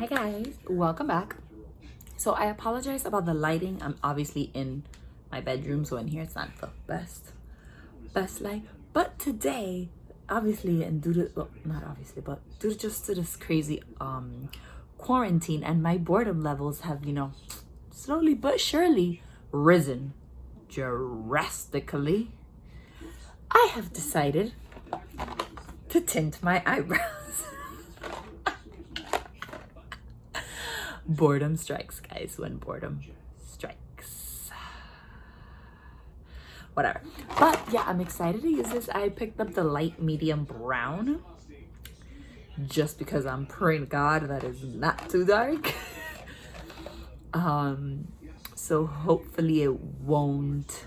Hi guys, welcome back. So I apologize about the lighting. I'm obviously in my bedroom, so in here it's not the best light. But today, obviously, and due to, well, not obviously, but due to just to this crazy quarantine, and my boredom levels have, slowly but surely risen drastically, I have decided to tint my eyebrows. Boredom strikes, guys, when boredom strikes. Whatever. But yeah, I'm excited to use this. I picked up the light medium brown just because I'm praying to God that is not too dark. So hopefully I won't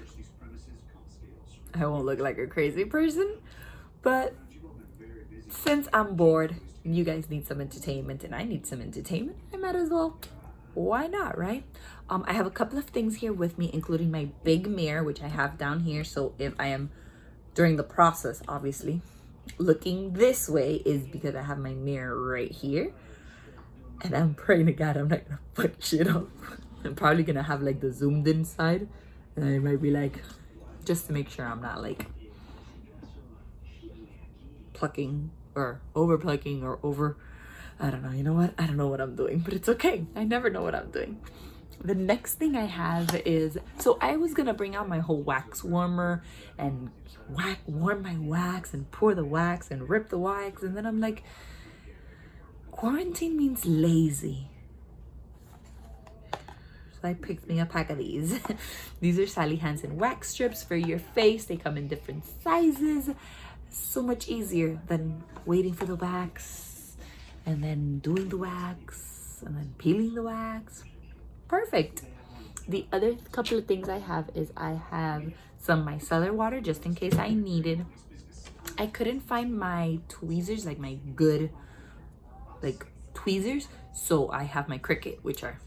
look like a crazy person. But since I'm bored, you guys need some entertainment and I need some entertainment, I might as well. Why not, right? I have a couple of things here with me, including my big mirror, which I have down here. So if I am, during the process, obviously, looking this way is because I have my mirror right here. And I'm praying to God I'm not gonna fuck shit up. I'm probably gonna have like the zoomed in side. And I might be like, just to make sure I'm not like plucking or over plucking or over, I don't know, you know what? I don't know what I'm doing, but it's okay. I never know what I'm doing. The next thing I have is, so I was gonna bring out my whole wax warmer and warm my wax and pour the wax and rip the wax. And then I'm like, quarantine means lazy. So I picked me a pack of these. These are Sally Hansen wax strips for your face. They come in different sizes. So much easier than waiting for the wax and then doing the wax and then peeling the wax. Perfect. The other couple of things I have is I have some micellar water just in case I needed. I couldn't find my tweezers, like my good tweezers, so I have my Cricut, which are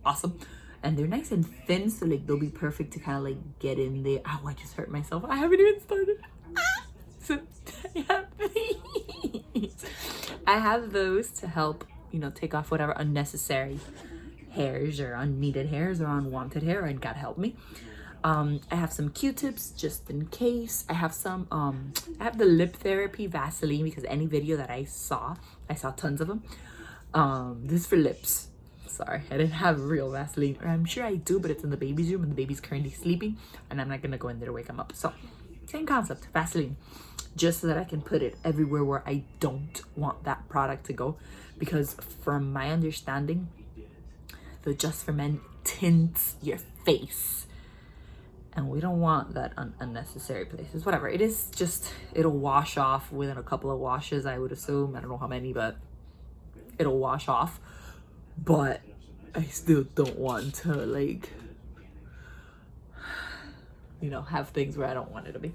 awesome, and they're nice and thin, so like they'll be perfect to kind of like get in there. Oh, I just hurt myself. I haven't even started. So I have those to help, take off whatever unnecessary hairs or unneeded hairs or unwanted hair, and God help me. I have some Q-tips just in case. I have some, I have the lip therapy Vaseline because any video that I saw tons of them. This is for lips. Sorry, I didn't have real Vaseline. Or I'm sure I do, but it's in the baby's room and the baby's currently sleeping and I'm not gonna go in there to wake him up. So same concept, Vaseline, just so that I can put it everywhere where I don't want that product to go, because from my understanding, the Just for Men tints your face and we don't want that unnecessary places. Whatever, it is just, it'll wash off within a couple of washes, I would assume. I don't know how many, but it'll wash off. But I still don't want to like, have things where I don't want it to be.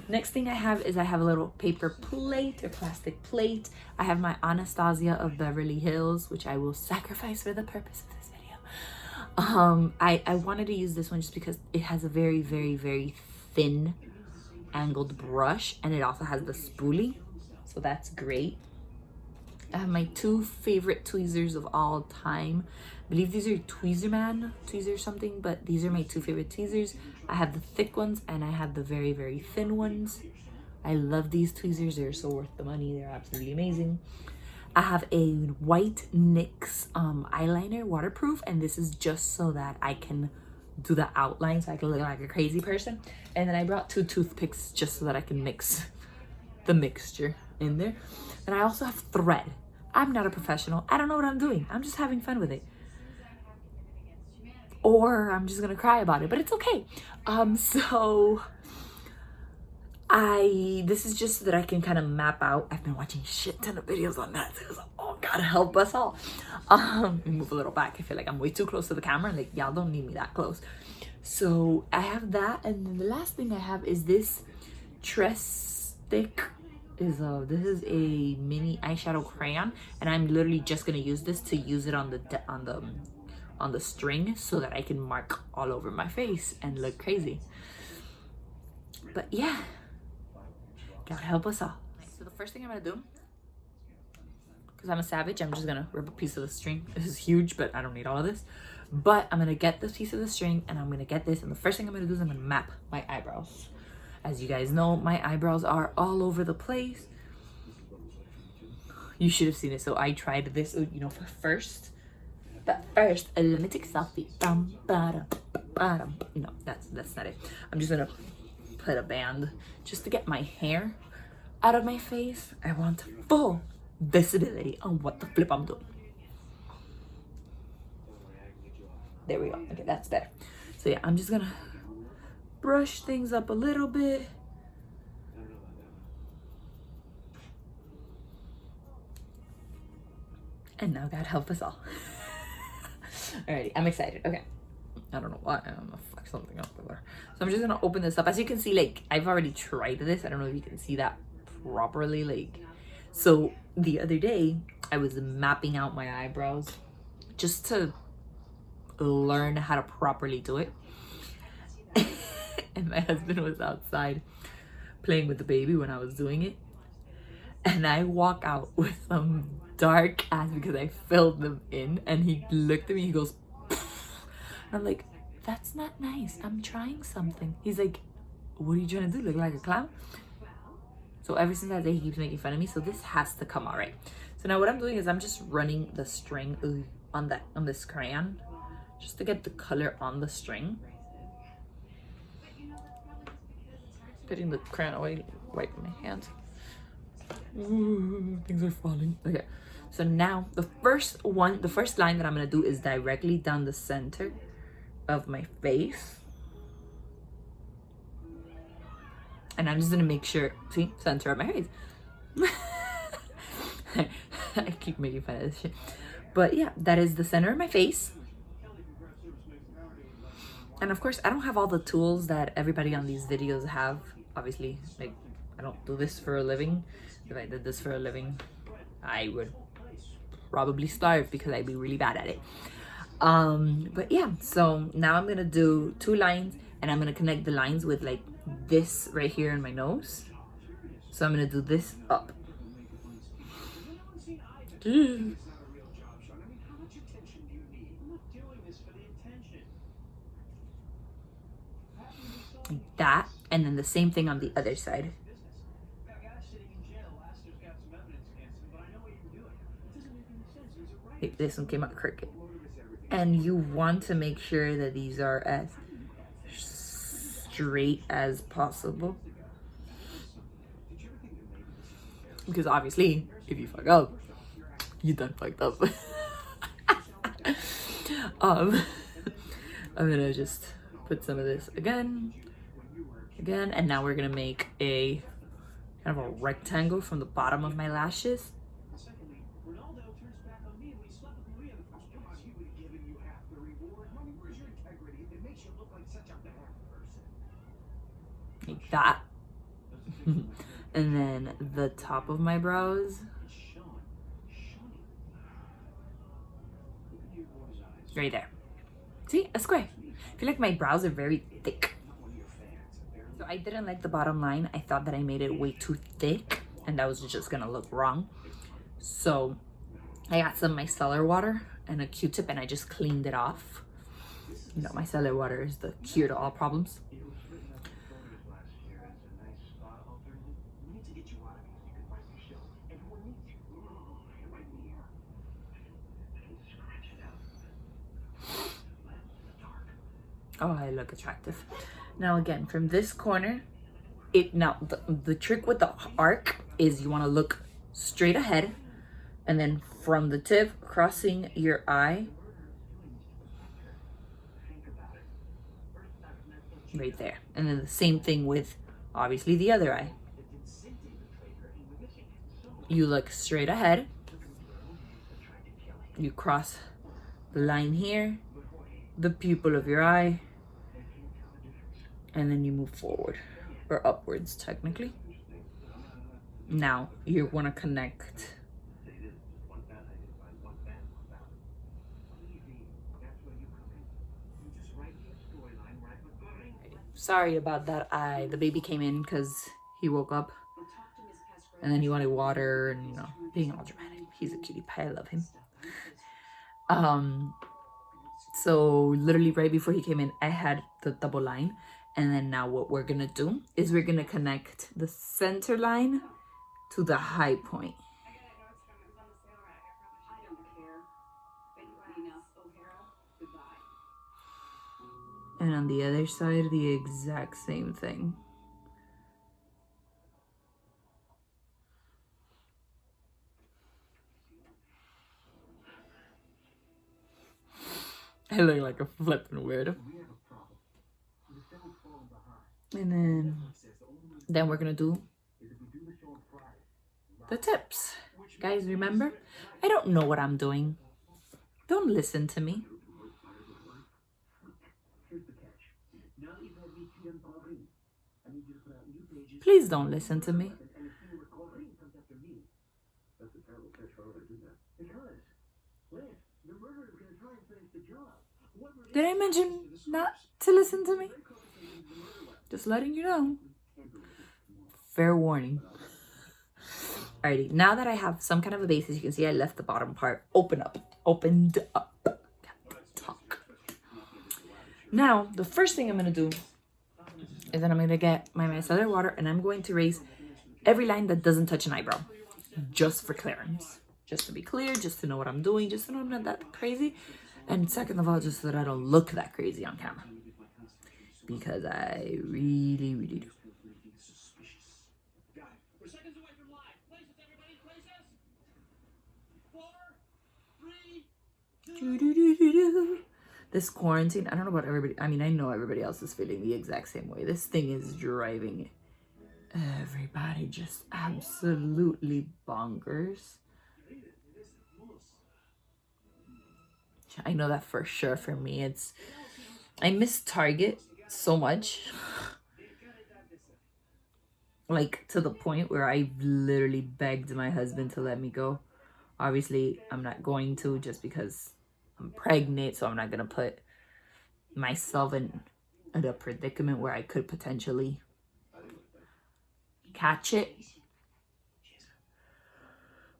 Next thing I have is I have a little paper plate or plastic plate. I have my Anastasia of Beverly Hills, which I will sacrifice for the purpose of this video. I wanted to use this one just because it has a very, very, very thin angled brush, and it also has the spoolie, so that's great. I have my two favorite tweezers of all time. I believe these are tweezer something, but these are my two favorite tweezers. I have the thick ones and I have the very, very thin ones. I love these tweezers. They're so worth the money. They're absolutely amazing. I have a white NYX eyeliner, waterproof, and this is just so that I can do the outline so I can look like a crazy person. And then I brought two toothpicks just so that I can mix the mixture in there. And I also have thread. I'm not a professional. I don't know what I'm doing. I'm just having fun with it. Or I'm just gonna cry about it, but it's okay. So this is just so that I can kind of map out. I've been watching shit ton of videos on that. So oh, God help us all. Let me move a little back. I feel like I'm way too close to the camera. Like, y'all don't need me that close. So I have that, and then the last thing I have is this Tress Stick. This is a mini eyeshadow crayon, and I'm literally just gonna use this to use it on the string so that I can mark all over my face and look crazy. But yeah, God help us all. So the first thing I'm gonna do, because I'm a savage, I'm just gonna rip a piece of the string. This is huge, but I don't need all of this. But I'm gonna get this piece of the string and I'm gonna get this, and the first thing I'm gonna do is I'm gonna map my eyebrows. As you guys know, my eyebrows are all over the place. You should have seen it. So I tried this, you know, first. But first, let me take a selfie. No, that's not it. I'm just gonna put a band just to get my hair out of my face. I want full visibility on what the flip I'm doing. There we go. Okay, that's better. So yeah, I'm just gonna brush things up a little bit. And now God help us all. Alrighty, I'm excited. Okay. I don't know why. I'm gonna fuck something up over there. So I'm just gonna open this up. As you can see, like, I've already tried this. I don't know if you can see that properly. Like, so the other day, I was mapping out my eyebrows just to learn how to properly do it. And my husband was outside playing with the baby when I was doing it. And I walk out with some dark ass because I filled them in, and he looked at me, he goes, pfft. And I'm like, that's not nice, I'm trying something. He's like, what are you trying to do, look like a clown? So ever since that day, he keeps making fun of me. So this has to come out right. So now what I'm doing is I'm just running the string on this crayon just to get the color on the string. Getting the crayon away, wiping my hands. Ooh, things are falling. Okay, so now the first line that I'm gonna do is directly down the center of my face, and I'm just gonna make sure, see, center of my face. I keep making fun of this shit, but yeah, that is the center of my face. And of course, I don't have all the tools that everybody on these videos have. Obviously, like, I don't do this for a living. If I did this for a living, I would probably starve because I'd be really bad at it. But yeah, so now I'm gonna do 2 lines, and I'm gonna connect the lines with like this right here in my nose. So I'm gonna do this up. Like that, and then the same thing on the other side. This one came out crooked. And you want to make sure that these are as straight as possible, because obviously if you fuck up, you done fucked up. I'm gonna just put some of this again, and now we're gonna make a kind of a rectangle from the bottom of my lashes. Like that. And then the top of my brows, right there. See, a square. I feel like my brows are very thick. So I didn't like the bottom line. I thought that I made it way too thick, and that was just gonna look wrong. So I got some micellar water and a Q-tip, and I just cleaned it off. You know, micellar water is the cure to all problems. Oh, I look attractive. Now again, from this corner, the trick with the arc is you want to look straight ahead, and then from the tip crossing your eye right there. And then the same thing with obviously the other eye. You look straight ahead, you cross the line here, the pupil of your eye, and then you move forward, or upwards technically. Now you want to connect sorry about that eye. The baby came in because he woke up and then he wanted water and, you know, being all dramatic. He's a cutie pie. I love him. So literally right before he came in, I had the double line. And then now what we're gonna do is we're gonna connect the center line to the high point. And on the other side, the exact same thing. I look like a flippin' weirdo. And then we're gonna do the tips. Guys, remember, I don't know what I'm doing. Don't listen to me. Please don't listen to me. Did I mention not to listen to me? Just letting you know. Fair warning. Alrighty, now that I have some kind of a base, as you can see, I left the bottom part opened up. Talk. Now, the first thing I'm going to do is that I'm going to get my micellar water and I'm going to erase every line that doesn't touch an eyebrow. Just for clearance. Just to be clear, just to know what I'm doing, just to know I'm not that crazy. And second of all, just so that I don't look that crazy on camera. Because I really, really do. This quarantine, I don't know about everybody. I mean, I know everybody else is feeling the exact same way. This thing is driving everybody just absolutely bonkers. I know that for sure. For me, I miss Target so much. Like, to the point where I literally begged my husband to let me go. Obviously, I'm not going to, just because I'm pregnant, so I'm not going to put myself in a predicament where I could potentially catch it.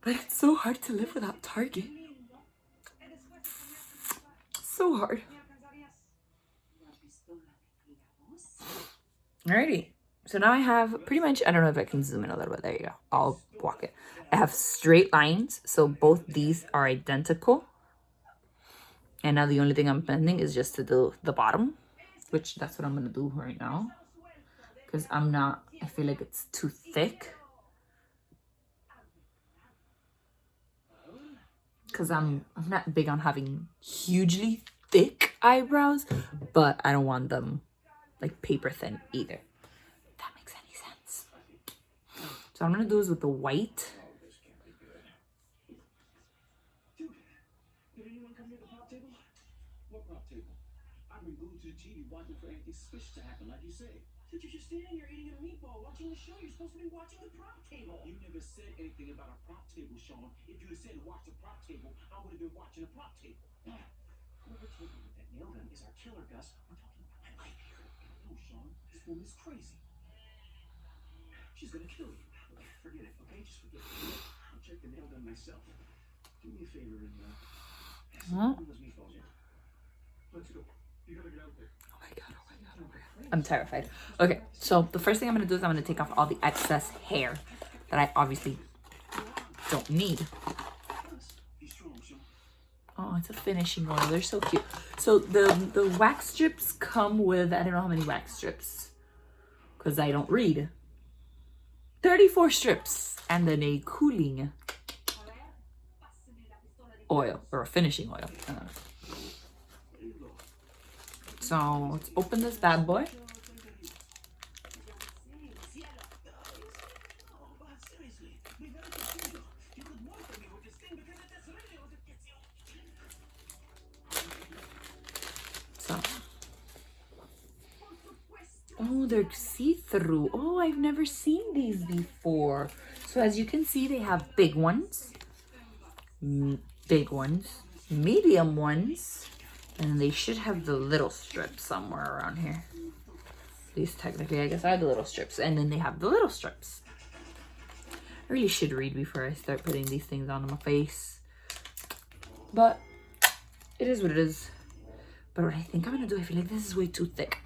But it's so hard to live without Target. So hard. Alrighty. So now I have pretty much, I don't know if I can zoom in a little bit. There you go. I'll walk it. I have straight lines. So both these are identical. And now the only thing I'm bending is just to do the bottom, which that's what I'm going to do right now. Because I feel like it's too thick. Because I'm not big on having hugely thick eyebrows, but I don't want them like paper thin either. If that makes any sense. So what I'm going to do is with the white. Suspicious to happen, like you say. Did you just stand here eating a meatball watching the show? You're supposed to be watching the prop table. You never said anything about a prop table, Sean. If you had said watch the prop table, I would have been watching a prop table. Whoever told you that nail gun is our killer, Gus? We're talking about my life here. No, Sean, this woman's crazy. She's gonna kill you. Forget it, okay? Just forget it. I'll check the nail gun myself. Do me a favor and those meatballs here. Let's go. You gotta get out there. Oh my god. I'm terrified. Okay, so the first thing I'm going to do is I'm going to take off all the excess hair that I obviously don't need. Oh, it's a finishing oil. They're so cute. So the wax strips come with, I don't know how many wax strips, because I don't read. 34 strips. And then a cooling oil, or a finishing oil. So let's open this bad boy. Oh, they're see-through. Oh, I've never seen these before. So as you can see, they have big ones, medium ones, and they should have the little strips somewhere around here. These technically, I guess, are the little strips. And then they have the little strips. I really should read before I start putting these things on my face. But it is what it is. But what I think I'm gonna do, I feel like this is way too thick.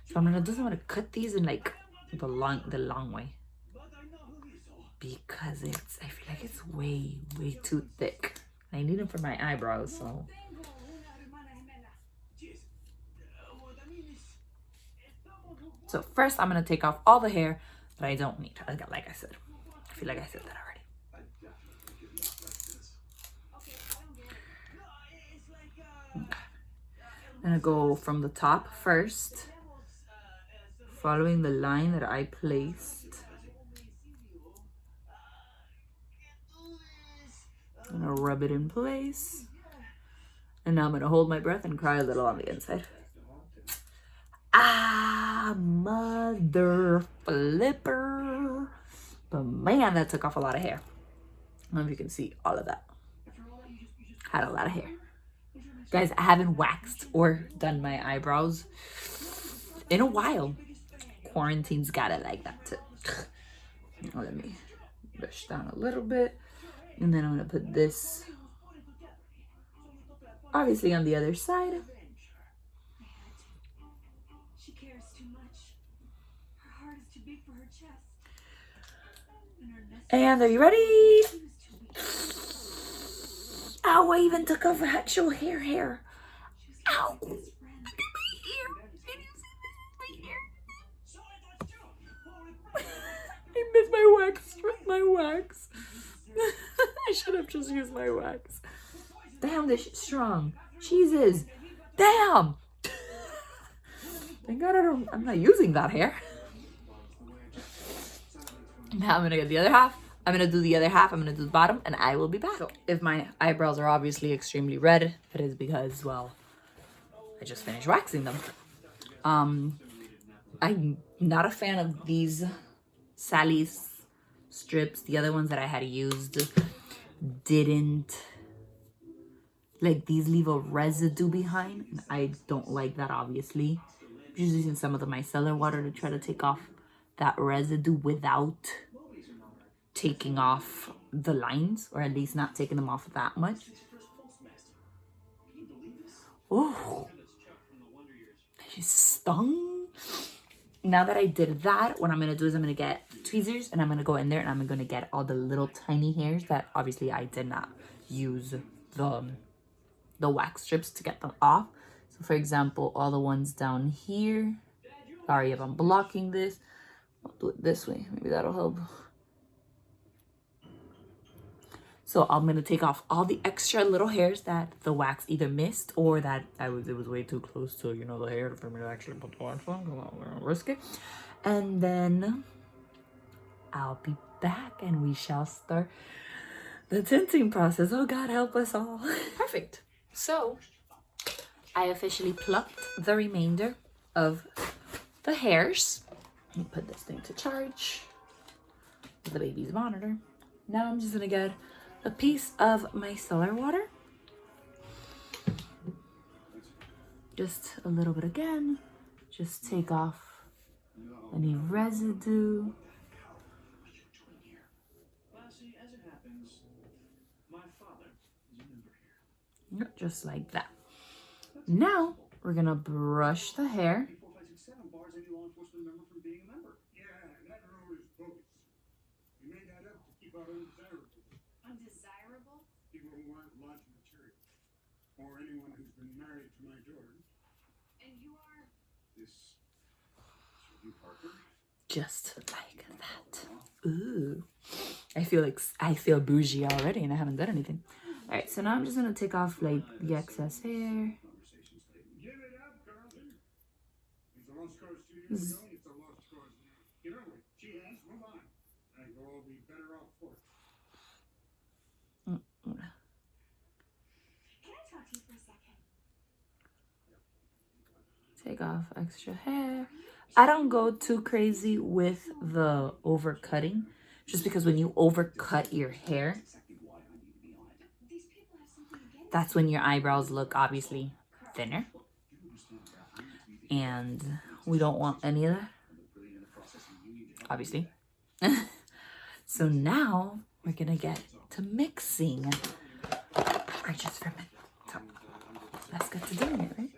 So I'm gonna cut these in like the long way. Because I feel like it's way too thick. I need them for my eyebrows, so. So first I'm gonna take off all the hair that I don't need. Like I said. I feel like I said that already. Okay. I'm gonna go from the top first, following the line that I placed. I'm gonna rub it in place. And now I'm gonna hold my breath and cry a little on the inside. Ah, mother flipper. But man, that took off a lot of hair. I don't know if you can see all of that. Had a lot of hair. Guys, I haven't waxed or done my eyebrows in a while. Quarantine's got it like that too. Let me brush down a little bit. And then I'm gonna put this obviously on the other side. She cares too much. Her heart is too big for her chest. And are you ready? Ow, I even took off actual hair. Ow. Look at my hair. Can you see this? My hair. I missed my wax. I should have just used my wax. Damn, this shit's strong. Jesus. Damn. Thank God I'm not using that hair. Now I'm gonna get the other half. I'm gonna do the other half. I'm gonna do the bottom, and I will be back. So if my eyebrows are obviously extremely red, it is because, well, I just finished waxing them. I'm not a fan of these Sally's strips. The other ones that I had used didn't, like, these leave a residue behind, and I don't like that, obviously. I'm just using some of the micellar water to try to take off that residue without taking off the lines, or at least not taking them off that much. Oh, she stung. Now that I did that, what I'm gonna do is I'm gonna get tweezers and I'm gonna go in there and I'm gonna get all the little tiny hairs that obviously I did not use the wax strips to get them off. So for example, all the ones down here. Sorry if I'm blocking this. I'll do it this way. Maybe that'll help. So I'm gonna take off all the extra little hairs that the wax either missed or that it was way too close to, you know, the hair for me to actually put the wax on. Come on, we're gonna risk it. And then I'll be back and we shall start the tinting process. Oh God, help us all. Perfect. So I officially plucked the remainder of the hairs. Let me put this thing to charge. The baby's monitor. Now I'm just gonna get a piece of micellar water. Just a little bit again. Just take off any residue. Just like that. Now we're gonna brush the hair. Undesirable? People who want lodge material. Or anyone who's been married to my daughter. And you are? This Sylvie Parker. Just like that. Ooh. I feel bougie already and I haven't done anything. Alright, so now I'm just gonna take off like the excess hair. Give it up, Carlton. If the lost cause 2 years ago, it's a lost cause now. Get over it. She has. Move on. I think we'll all be better off for it. Can I talk to you for a second? Take off extra hair. I don't go too crazy with the overcutting, just because when you overcut your hair, that's when your eyebrows look obviously thinner. And we don't want any of that, obviously. So now we're gonna get to mixing. I just ferment. So let's get to doing it, right?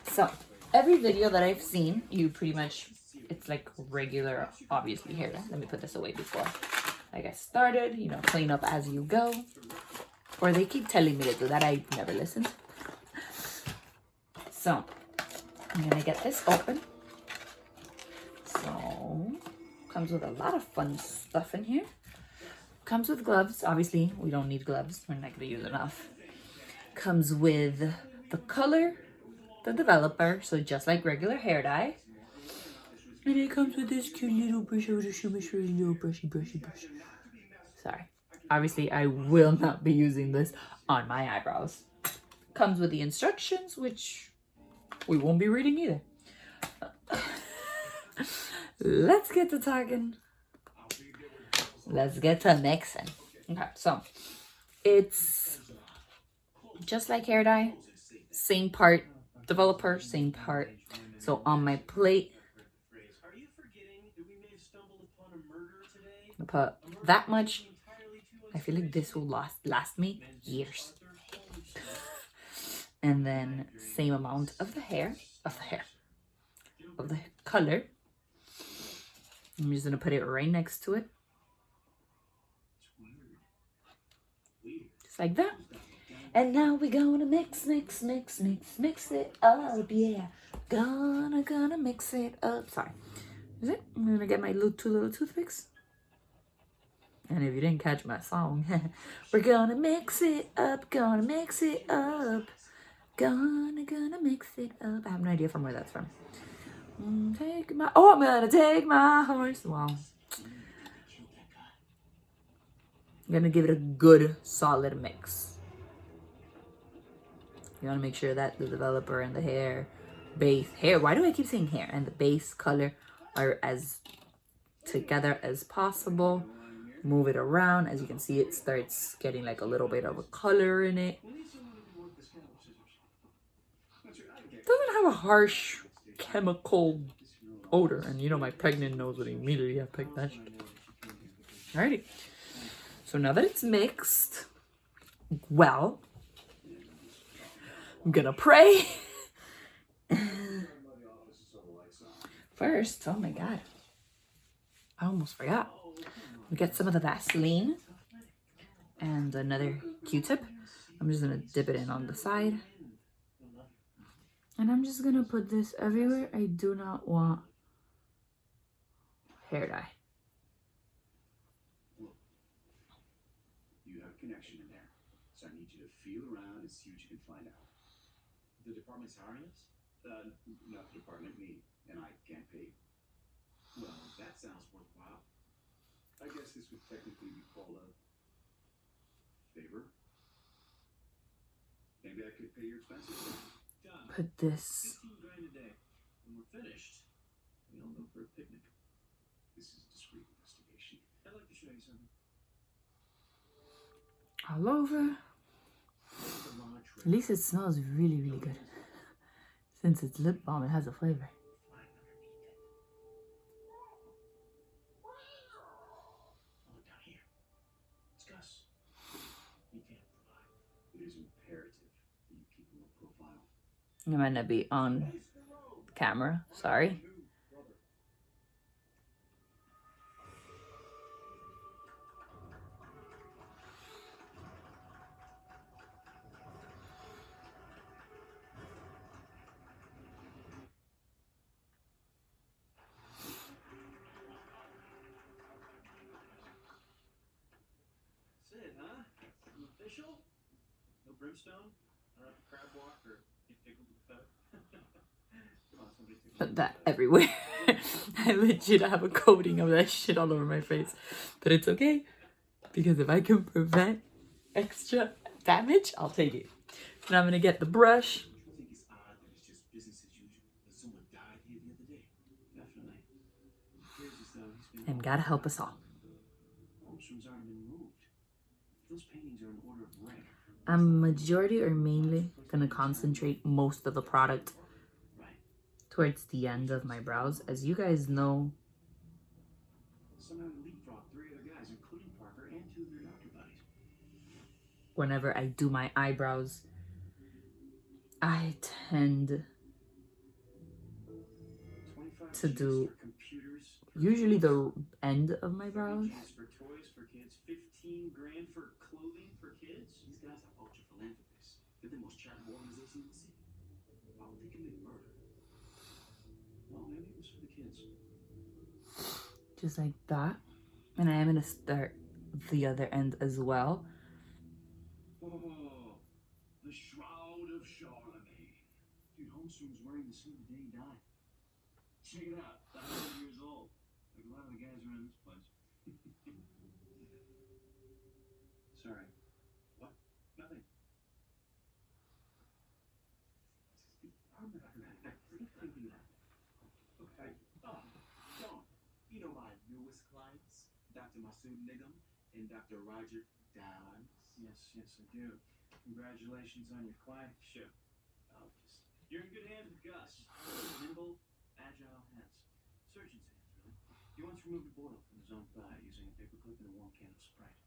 So every video that I've seen, you pretty much, it's like regular, obviously here. Let me put this away before I get started. You know, clean up as you go. Or they keep telling me to do that. I never listen. So I'm gonna get this open. So comes with a lot of fun stuff in here. Comes with gloves. Obviously, we don't need gloves. We're not gonna use enough. Comes with the color, the developer, so just like regular hair dye. And it comes with this cute little brush, little brushy. Sorry. Obviously, I will not be using this on my eyebrows. Comes with the instructions, which we won't be reading either. Let's get to talking. Let's get to mixing. Okay, so it's just like hair dye. Same part developer, same part. So on my plate, I put that much. I feel like this will last me years. And then same amount of the hair, of the color. I'm just gonna put it right next to it. Just like that. And now we're gonna mix it up, yeah. Gonna mix it up. Sorry. Is it? I'm gonna get my two little toothpicks. And if you didn't catch my song, we're gonna mix it up, gonna mix it up. Gonna mix it up. I have no idea from where that's from. I'm gonna take my horse. Wow. I'm gonna give it a good, solid mix. You wanna make sure that the developer and the hair, why do I keep saying hair? And the base color are as together as possible. Move it around. As you can see, it starts getting like a little bit of a color in it. Doesn't have a harsh chemical odor. And you know my pregnant nose would immediately have picked that shit. Alrighty. So now that it's mixed well, I'm gonna pray. First, oh my god, I almost forgot. We get some of the Vaseline and another Q-tip. I'm just gonna dip it in on the side. And I'm just gonna put this everywhere. I do not want hair dye. You have a connection in there, so I need you to feel around and see what you can find out. The department's hiring us? Not the department, me, and I can't pay. Well, that sounds worthwhile. I guess this would technically be called a favor. Maybe I could pay your expenses. Done. Put this. $15,000 a day. When we're finished, we all go for a picnic. This is a discreet investigation. I'd like to show you something. All over. At least it smells really, really good. Since it's lip balm, it has a flavor. Look down here. It's Gus. He can't provide. It is imperative that you keep a low profile. I might not be on camera. Sorry. That's it, huh? I'm official? No brimstone? I don't have to crab walk or get tickled with a feather? Come on, somebody tickle Put that everywhere. I legit have a coating of that shit all over my face. But it's okay. Because if I can prevent extra damage, I'll take it. And I'm gonna get the brush. I think it's odd that it's just business as usual. That someone died here the other day. Definitely. It appears as though he's been... And gotta help us all. Most rooms aren't been moved. Those paintings are in order of rank. I'm majority or mainly gonna concentrate most of the product towards the end of my brows. As you guys know, Somehow leapfrog 3 other whenever I do my eyebrows, I tend to do usually the end of my brows. For toys for kids, 15 grand for clothing for kids. These guys are ultra philanthropists. They're the most charitable organization in the city. Why would they commit murder? Well, maybe it was for the kids. Just like that. And I am gonna start the other end as well. Oh, the Shroud of Charlemagne. Dude, Holmstrom's wearing the suit the day he died. Check it out. 100 years old. Like a lot of the guys around this place. Sorry. What? Nothing. Okay. Oh, John. You know my newest clients, Dr. Masood Nigam and Dr. Roger Downs. Yes, yes, I do. Congratulations on your clientship. You're in good hands with Gus. Nimble, agile hands. Surgeon's hands, really. He once removed a boil from his own thigh using a paperclip and a warm can of Sprite.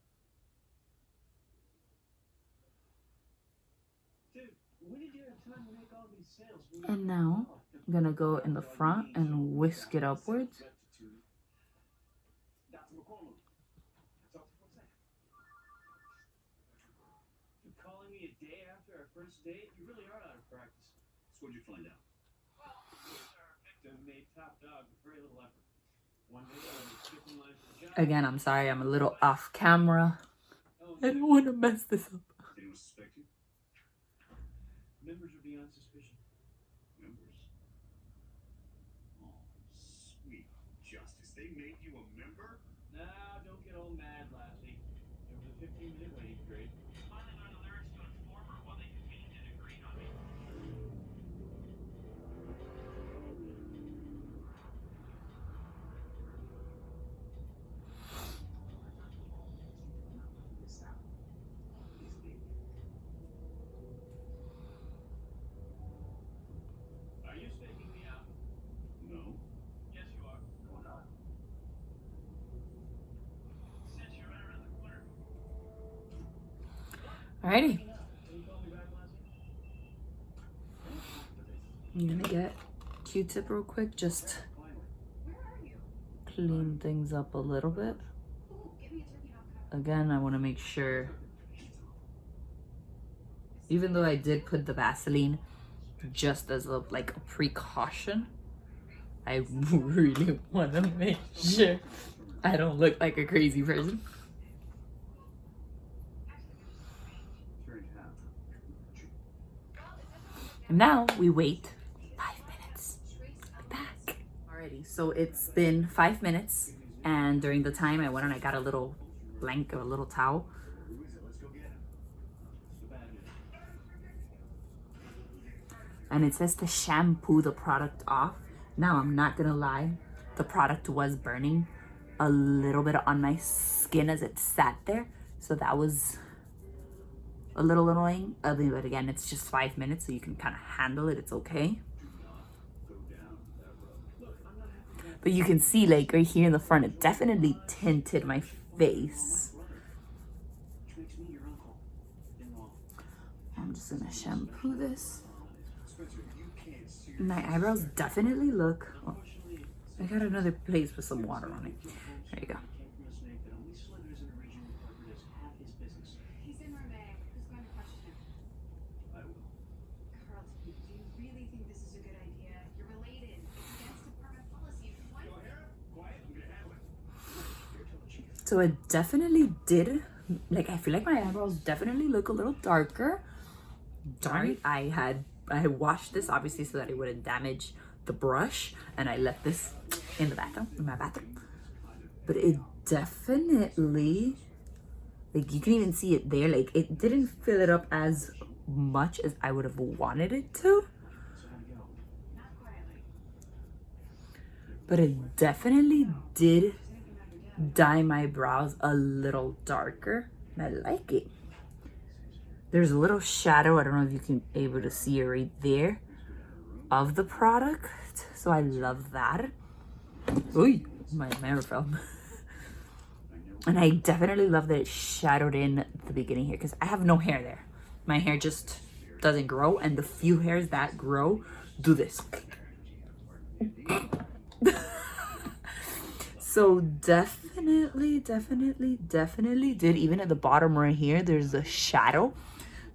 Dude, when did you have time to make all these sales? And now I'm gonna go in the front and whisk it upwards. Dr. McCormick. What's that? You calling me a day after our first date? You really are out of practice. So what'd you find out? Well, our victim made top dog with very little effort. One day I was skipping line for the job. Again, I'm sorry, I'm a little off camera. I don't want to mess this up. Anyone suspect you? Members are beyond suspicion. Members? Oh, sweet justice. They made you a member? Now, don't get all mad, Lassie. There was a 15-minute waiting period. Finally learned the lyrics to Informer while they continued to degrade on me. Are you staking me out? No. Yes, you are. Going on. Since you're right around the corner. Alrighty, Can you call me back, Lassie? I'm gonna get Q-tip real quick, just Finally. Where are you? clean things up a little bit. Ooh, give me a turkey knob cup. Again, I want to make sure, even though I did put the Vaseline just as a like a precaution, I really want to make sure I don't look like a crazy person. Sure you have. And now we wait 5 minutes. Back. Alrighty, so it's been 5 minutes, and during the time I went and I got a little blanket, a little towel. Who is it? Let's go get him. What's the bad news? And it says to shampoo the product off. Now, I'm not gonna lie, the product was burning a little bit on my skin as it sat there, so that was a little annoying. But again, it's just 5 minutes, so you can kind of handle it. It's okay. Go down that road. But you can see, like right here in the front, it definitely tinted my face. Which makes me your uncle. In-law. I'm just gonna shampoo this. Spencer, you can't see My eyebrows definitely look. Oh, I got another place with some water on it. There you go. Came from a snake that only slithers in a region where Parker does half his business. He's in Rome. Who's going to question him? I will. Carlton, do you really think this is a good idea? You're related. It's against department policy. What? Go ahead. Quiet. I'm gonna handle it. Here, tell the chief. So it definitely did, like, I feel like my eyebrows definitely look a little darker. Darn it, I washed this obviously so that it wouldn't damage the brush, and I left this in the bathroom, in my bathroom. But it definitely, like, you can even see it there, like, it didn't fill it up as much as I would have wanted it to, So how'd it go? Not quietly. but it definitely did dye my brows a little darker, and I like it. There's a little shadow, I don't know if you can able to see it right there, of the product, so I love that. Ooh, my mirror fell. I know And I definitely love that it's shadowed in at the beginning here because I have no hair there. My hair just doesn't grow, and the few hairs that grow do this. So definitely did, even at the bottom right here, there's a shadow.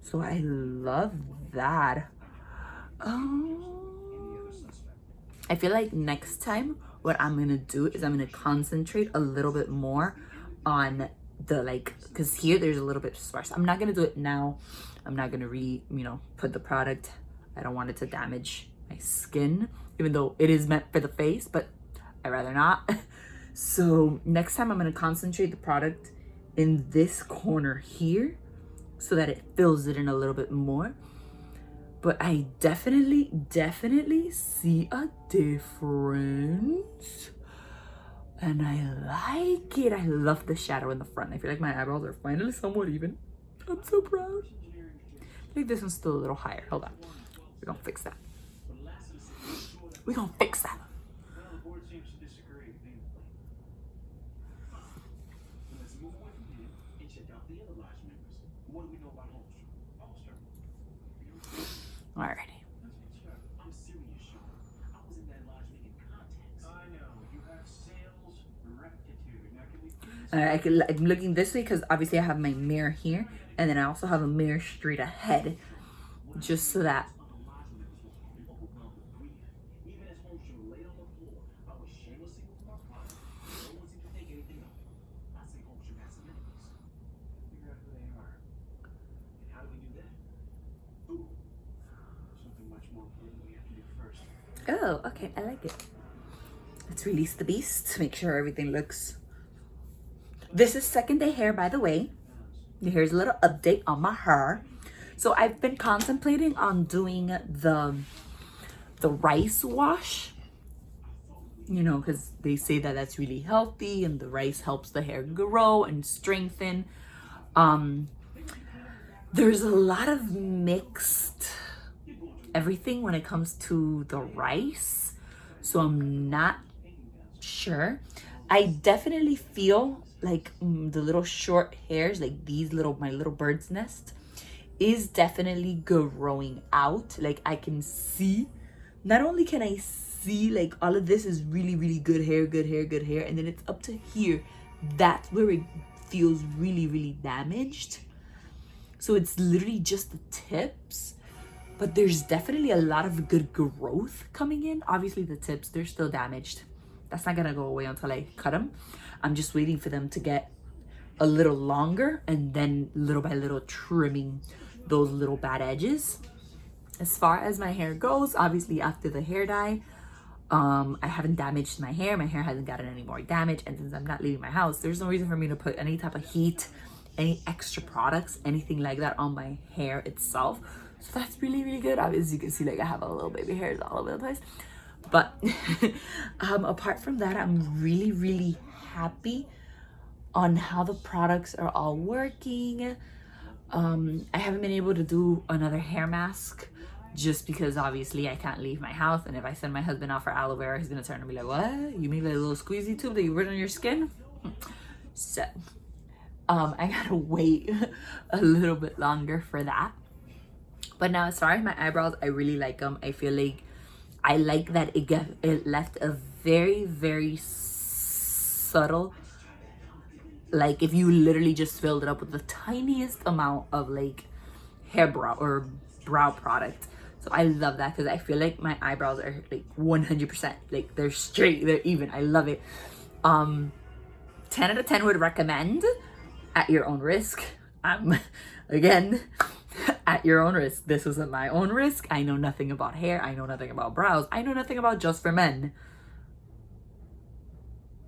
So I love that. I feel like next time what I'm gonna do is I'm gonna concentrate a little bit more on the like, because here there's a little bit sparse. I'm not gonna do it now. I'm not gonna put the product. I don't want it to damage my skin, even though it is meant for the face, but I'd rather not. So next time I'm gonna concentrate the product in this corner here so that it fills it in a little bit more. But I definitely see a difference. And I like it. I love the shadow in the front. I feel like my eyebrows are finally somewhat even. I'm so proud. I think this one's still a little higher. Hold on. We're gonna fix that. We're gonna fix that. Well, the board seems to disagree vehemently. Let's move away from him and check out the other lodge members. What do we know about Holster? Alrighty. I'm serious, Sean. I was in that lodge making contacts. I know. You have sales rectitude. Now, can we please... I'm looking this way because obviously I have my mirror here, and then I also have a mirror straight ahead, just so that Even as Holster laid on the floor, I was shamelessly with my product. No one seemed to think anything of it. I say Holster has some enemies. Figure out who they are. And how do we do that? Ooh. Something much more important we have to do first. oh, okay, I like it. Let's release the beast. Make sure everything looks. This is second day hair, by the way. Here's a little update on my hair. So I've been contemplating on doing the rice wash, because they say that that's really healthy and the rice helps the hair grow and strengthen. There's a lot of mixed everything when it comes to the rice, so I'm not sure. I definitely feel like the little short hairs, like my little bird's nest, is definitely growing out. Like I can see, not only can I see like all of this is really good hair, and then it's up to here, that's where it feels really damaged. So it's literally just the tips, but there's definitely a lot of good growth coming in. Obviously the tips, they're still damaged. That's not gonna go away until I cut them. I'm just waiting for them to get a little longer, and then little by little trimming those little bad edges. As far as my hair goes, obviously after the hair dye, I haven't damaged my hair. My hair hasn't gotten any more damage, and since I'm not leaving my house, there's no reason for me to put any type of heat, any extra products, anything like that on my hair itself. So that's really good. As you can see, like I have a little baby hairs all over the place. But apart from that, I'm really happy on how the products are all working. I haven't been able to do another hair mask just because obviously I can't leave my house, and if I send my husband out for aloe vera, he's gonna turn and be like, what? You mean like a little squeezy tube that you put on your skin? So I gotta wait a little bit longer for that. But now as far as my eyebrows, I really like them. I feel like I like that it left a very subtle, like if you literally just filled it up with the tiniest amount of like brow product. So I love that because I feel like my eyebrows are like 100%, like they're straight, they're even. I love it. 10 out of 10 would recommend, at your own risk. Again, at your own risk. This was at my own risk. I know nothing about hair. I know nothing about brows. I know nothing about Just for Men.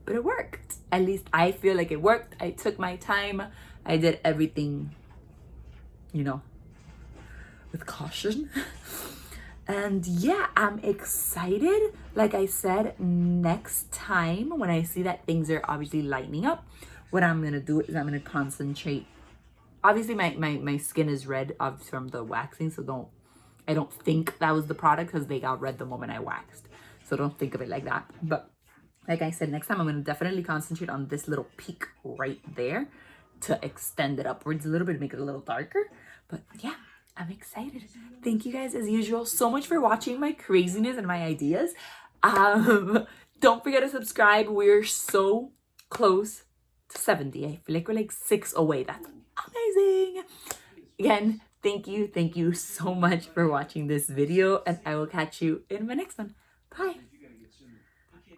But it worked. At least I feel like it worked. I took my time. I did everything, with caution. And yeah, I'm excited. Like I said, next time when I see that things are obviously lightening up, what I'm gonna do is I'm gonna concentrate. Obviously my skin is red from the waxing, so I don't think that was the product because they got red the moment I waxed. So don't think of it like that. But Like I said, next time I'm going to definitely concentrate on this little peak right there to extend it upwards a little bit, make it a little darker. But yeah, I'm excited. Thank you guys, as usual, so much for watching my craziness and my ideas. Don't forget to subscribe. We're so close to 70. I feel like we're like 6 away. That's amazing. Again, thank you so much for watching this video, and I will catch you in my next one. Bye.